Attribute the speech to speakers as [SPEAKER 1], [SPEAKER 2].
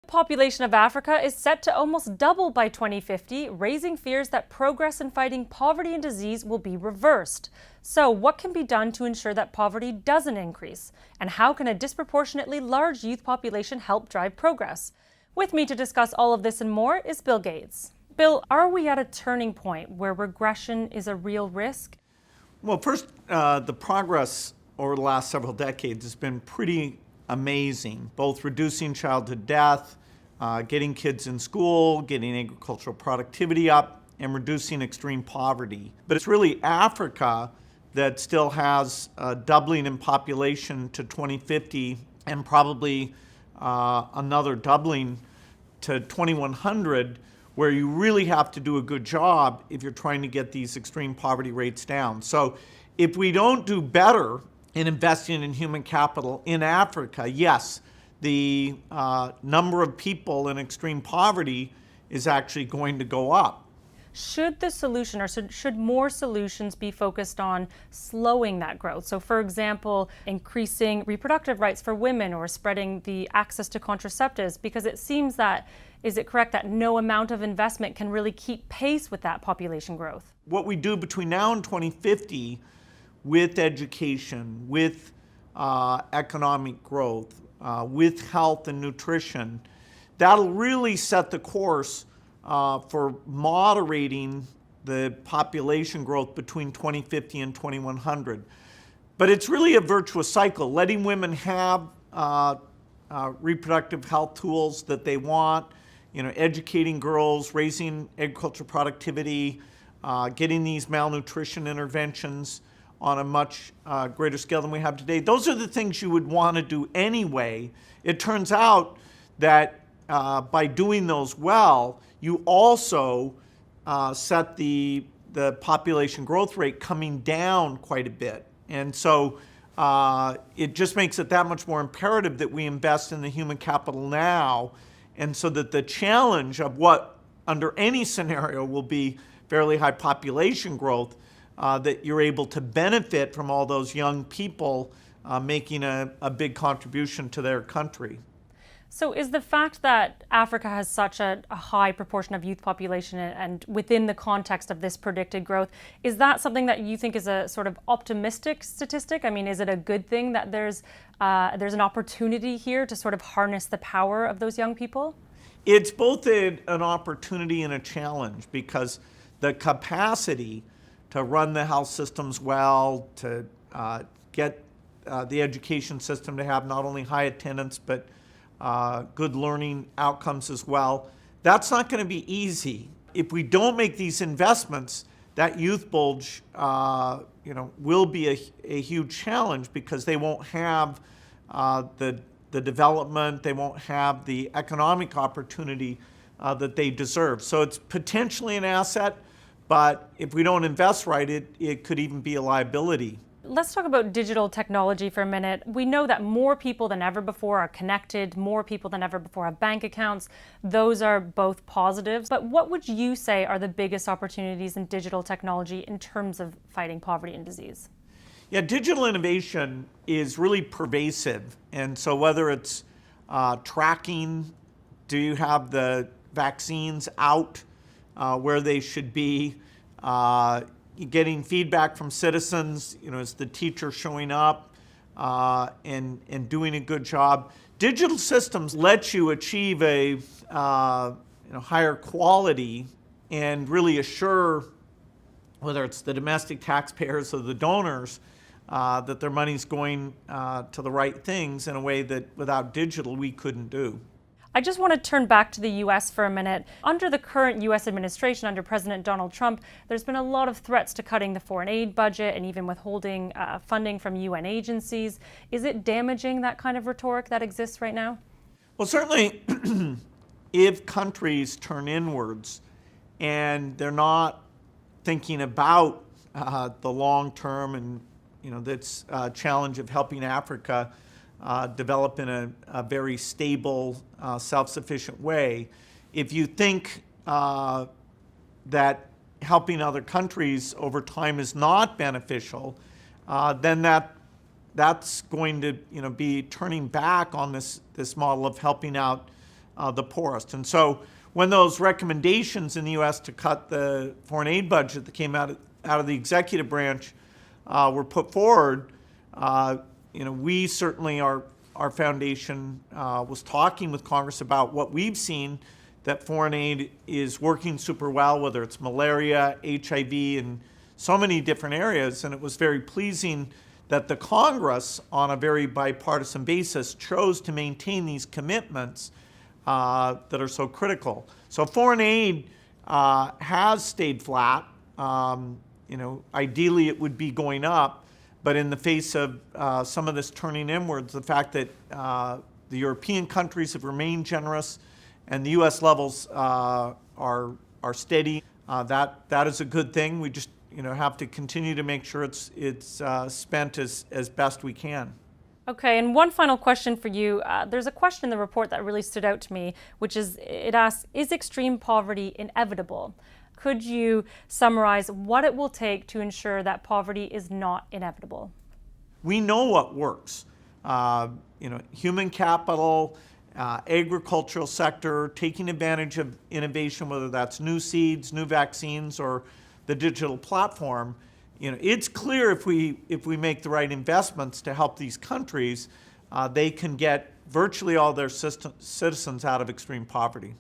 [SPEAKER 1] The population of Africa is set to almost double by 2050, raising fears that progress in fighting poverty and disease will be reversed. So, what can be done to ensure that poverty doesn't increase? And how can a disproportionately large youth population help drive progress? With me to discuss all of this and more is Bill Gates. Bill, are we at a turning point where regression is a real risk?
[SPEAKER 2] Well, first, the progress over the last several decades has been pretty amazing, both reducing childhood death, getting kids in school, getting agricultural productivity up, and reducing extreme poverty. But it's really Africa that still has a doubling in population to 2050 and probably another doubling to 2100, where you really have to do a good job if you're trying to get these extreme poverty rates down. So if we don't do better in investing in human capital in Africa, yes, the number of people in extreme poverty is actually going to go up.
[SPEAKER 1] Should the solution, or should more solutions be focused on slowing that growth? So, for example, increasing reproductive rights for women or spreading the access to contraceptives, because it seems that, is it correct that no amount of investment can really keep pace with that population growth?
[SPEAKER 2] What we do between now and 2050 with education, with economic growth, with health and nutrition, that'll really set the course for moderating the population growth between 2050 and 2100. But it's really a virtuous cycle, letting women have reproductive health tools that they want, educating girls, raising agricultural productivity, getting these malnutrition interventions on a much greater scale than we have today. Those are the things you would want to do anyway. It turns out that by doing those well, you also set the population growth rate coming down quite a bit. And so it just makes it that much more imperative that we invest in the human capital now, and so that the challenge of what under any scenario will be fairly high population growth, that you're able to benefit from all those young people making a big contribution to their country.
[SPEAKER 1] So is the fact that Africa has such a high proportion of youth population and within the context of this predicted growth, is that something that you think is a sort of optimistic statistic? I mean, is it a good thing that there's an opportunity here to sort of harness the power of those young people?
[SPEAKER 2] It's both an opportunity and a challenge, because the capacity to run the health systems well, to get the education system to have not only high attendance but good learning outcomes as well, that's not going to be easy. If we don't make these investments, that youth bulge will be a huge challenge, because they won't have the development, they won't have the economic opportunity that they deserve. So it's potentially an asset, but if we don't invest right, it could even be a liability.
[SPEAKER 1] Let's talk about digital technology for a minute. We know that more people than ever before are connected, more people than ever before have bank accounts. Those are both positives. But what would you say are the biggest opportunities in digital technology in terms of fighting poverty and disease?
[SPEAKER 2] Yeah, digital innovation is really pervasive. And so whether it's tracking, do you have the vaccines out where they should be, getting feedback from citizens, is the teacher showing up and doing a good job. Digital systems let you achieve a higher quality and really assure, whether it's the domestic taxpayers or the donors, that their money's going to the right things in a way that without digital we couldn't do.
[SPEAKER 1] I just want to turn back to the U.S. for a minute. Under the current U.S. administration, under President Donald Trump, there's been a lot of threats to cutting the foreign aid budget and even withholding funding from UN agencies. Is it damaging, that kind of rhetoric that exists right now?
[SPEAKER 2] Well, certainly, if countries turn inwards and they're not thinking about the long term and this challenge of helping Africa develop in a very stable, self-sufficient way. If you think that helping other countries over time is not beneficial, then that's going to be turning back on this model of helping out the poorest. And so when those recommendations in the U.S. to cut the foreign aid budget that came out of the executive branch were put forward, we certainly, our foundation was talking with Congress about what we've seen, that foreign aid is working super well, whether it's malaria, HIV, and so many different areas. And it was very pleasing that the Congress, on a very bipartisan basis, chose to maintain these commitments that are so critical. So foreign aid has stayed flat. Ideally it would be going up, but in the face of some of this turning inwards, the fact that the European countries have remained generous and the U.S. levels are steady, that is a good thing. We just have to continue to make sure it's spent as best we can.
[SPEAKER 1] Okay, and one final question for you. There's a question in the report that really stood out to me, which is, it asks, is extreme poverty inevitable? Could you summarize what it will take to ensure that poverty is not inevitable?
[SPEAKER 2] We know what works. Human capital, agricultural sector, taking advantage of innovation, whether that's new seeds, new vaccines, or the digital platform. It's clear if we make the right investments to help these countries, they can get virtually all their citizens out of extreme poverty.